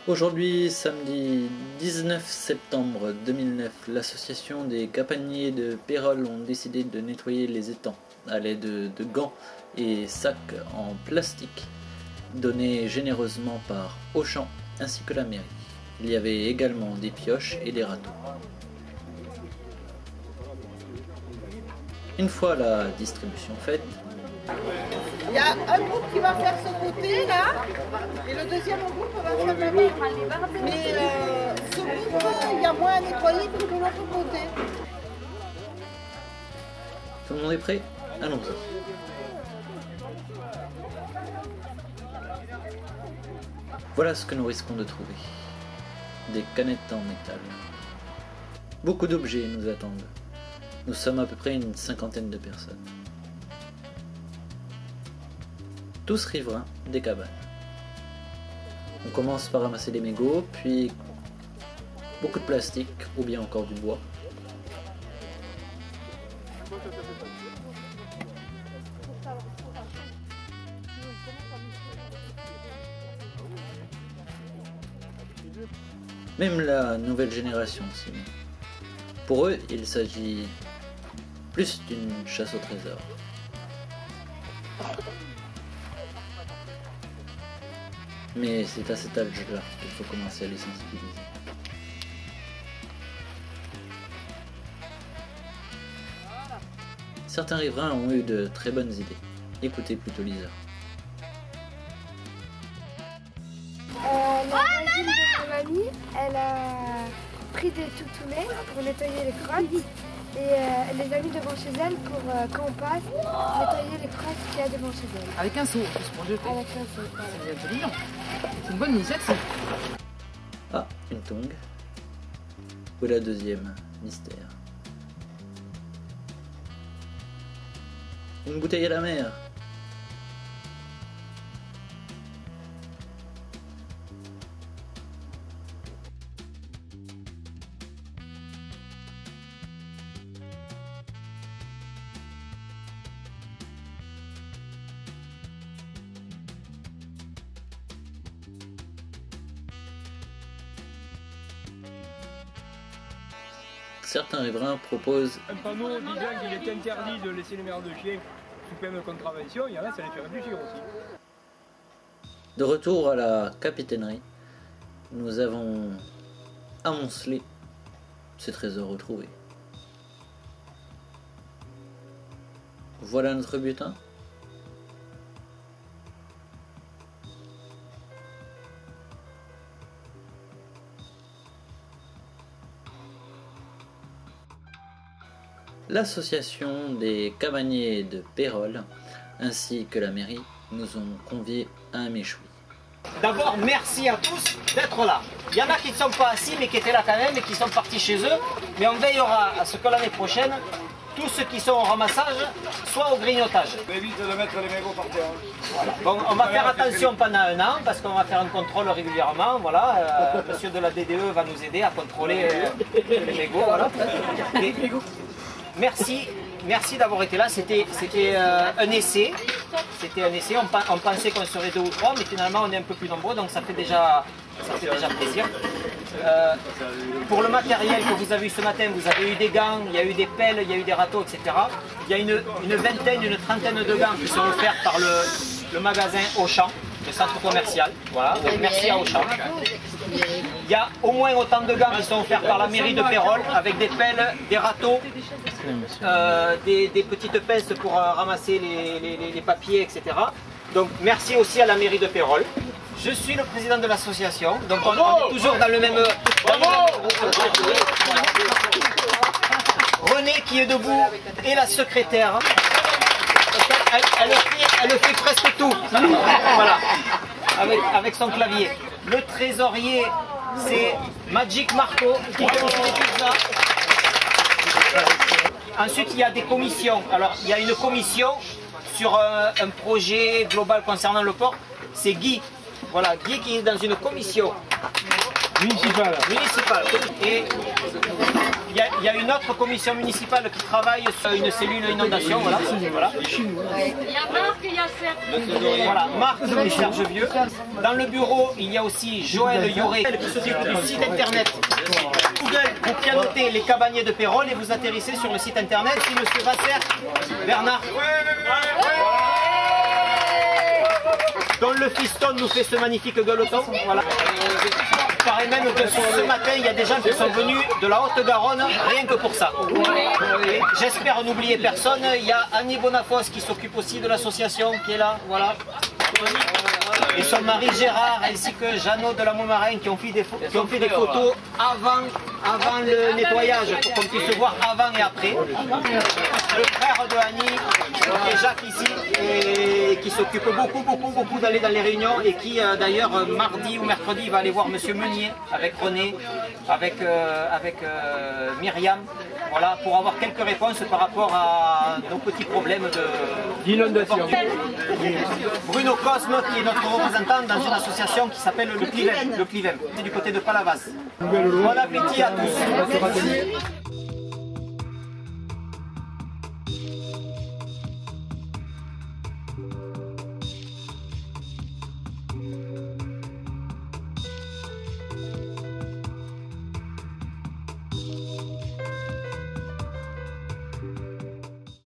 Aujourd'hui, samedi 19 septembre 2009, l'association des capaniers de Pérols ont décidé de nettoyer les étangs à l'aide de gants et sacs en plastique donnés généreusement par Auchan ainsi que la mairie. Il y avait également des pioches et des râteaux. Une fois la distribution faite, il y a un groupe qui va faire ce côté là, et le deuxième groupe va faire là-bas. Mais ce groupe, il y a moins à nettoyer que de l'autre côté. tout le monde est prêt? Allons-y. Voilà ce que nous risquons de trouver. Des canettes en métal. Beaucoup d'objets nous attendent. Nous sommes à peu près une cinquantaine de personnes. Tous riverains des cabanes. On commence par ramasser les mégots, puis beaucoup de plastique ou bien encore du bois. Même la nouvelle génération s'y met. Pour eux, il s'agit plus d'une chasse au trésor. Mais c'est à cet âge-là qu'il faut commencer à les sensibiliser. Certains riverains ont eu de très bonnes idées. Écoutez plutôt Lisa. La voisine de mon amie, elle a pris des toutounes pour nettoyer les crottes et elle les a mis devant chez elle pour quand on passe, nettoyer les crottes qu'il y a devant chez elle. Avec un seau, juste pour jeter. Avec un seau, voilà. C'est intelligent. C'est une bonne initiative. Ah, une tongue. Ou la deuxième mystère. Une bouteille à la mer. Certains riverains proposent un panneau disant qu'il est interdit de laisser les mères de chiens sous peine de contravention, il y en a, ça les fait réfléchir aussi. de retour à la capitainerie. Nous avons amoncelé ces trésors retrouvés. Voilà notre butin. L'association des cabaniers de Pérols ainsi que la mairie nous ont conviés à un méchoui. D'abord, merci à tous d'être là. Il y en a qui ne sont pas assis mais qui étaient là quand même et qui sont partis chez eux. Mais on veillera à ce que l'année prochaine, tous ceux qui sont au ramassage soient au grignotage. Évite de mettre les mégots par terre. Voilà. Bon, on va faire attention pendant un an parce qu'on va faire un contrôle régulièrement. Voilà. Monsieur de la DDE va nous aider à contrôler les mégots. Voilà. Merci d'avoir été là. C'était un essai. C'était un essai. On pensait qu'on serait 2 ou 3, mais finalement on est un peu plus nombreux, donc ça fait déjà plaisir. Pour le matériel que vous avez eu ce matin, vous avez eu des gants, il y a eu des pelles, il y a eu des râteaux, etc. Il y a une vingtaine, une trentaine de gants qui sont offerts par le magasin Auchan, le centre commercial. Voilà, donc merci à Auchan. Il y a au moins autant de gants qui sont offerts par la mairie de Pérols, avec des pelles, des râteaux, des petites pinces pour ramasser les papiers, etc. Donc merci aussi à la mairie de Pérols. Je suis le président de l'association, donc on est toujours dans le même... René qui est debout est la secrétaire. Elle fait presque tout. Voilà, avec son clavier. Le trésorier, c'est Magic Marco qui fait aussi des pizzas. Ensuite, il y a des commissions. Alors, il y a une commission sur un projet global concernant le port. C'est Guy. Voilà, Guy qui est dans une commission municipale. Et il y a une autre commission municipale qui travaille sur une cellule inondation. Voilà. Il y a Marc, il y a Voilà, Marc et Serge Vieux. Dans le bureau, il y a aussi Joël Yoré qui s'occupe du site internet. Google, vous pianotez les cabaniers de Pérols et vous atterrissez sur le site internet. Si monsieur Vasser, Bernard, dont le fiston nous fait ce magnifique gueuleton. Voilà. Il paraît même que ce matin, il y a des gens qui sont venus de la Haute-Garonne rien que pour ça. J'espère n'oublier personne. Il y a Annie Bonafos qui s'occupe aussi de l'association qui est là. Voilà. Et son mari Gérard ainsi que Jeannot de la Montmarin qui ont fait des photos avant le nettoyage pour qu'on puisse voir avant et après. Le frère de Annie et Jacques ici et qui s'occupe beaucoup d'aller dans les réunions et qui d'ailleurs mardi ou mercredi va aller voir monsieur Meunier avec René, avec Myriam, voilà, pour avoir quelques réponses par rapport à nos petits problèmes d'inondation. Bruno Cosme qui est notre représentant dans une association qui s'appelle le Plivem, c'est du côté de Palavas. Bon appétit à tous.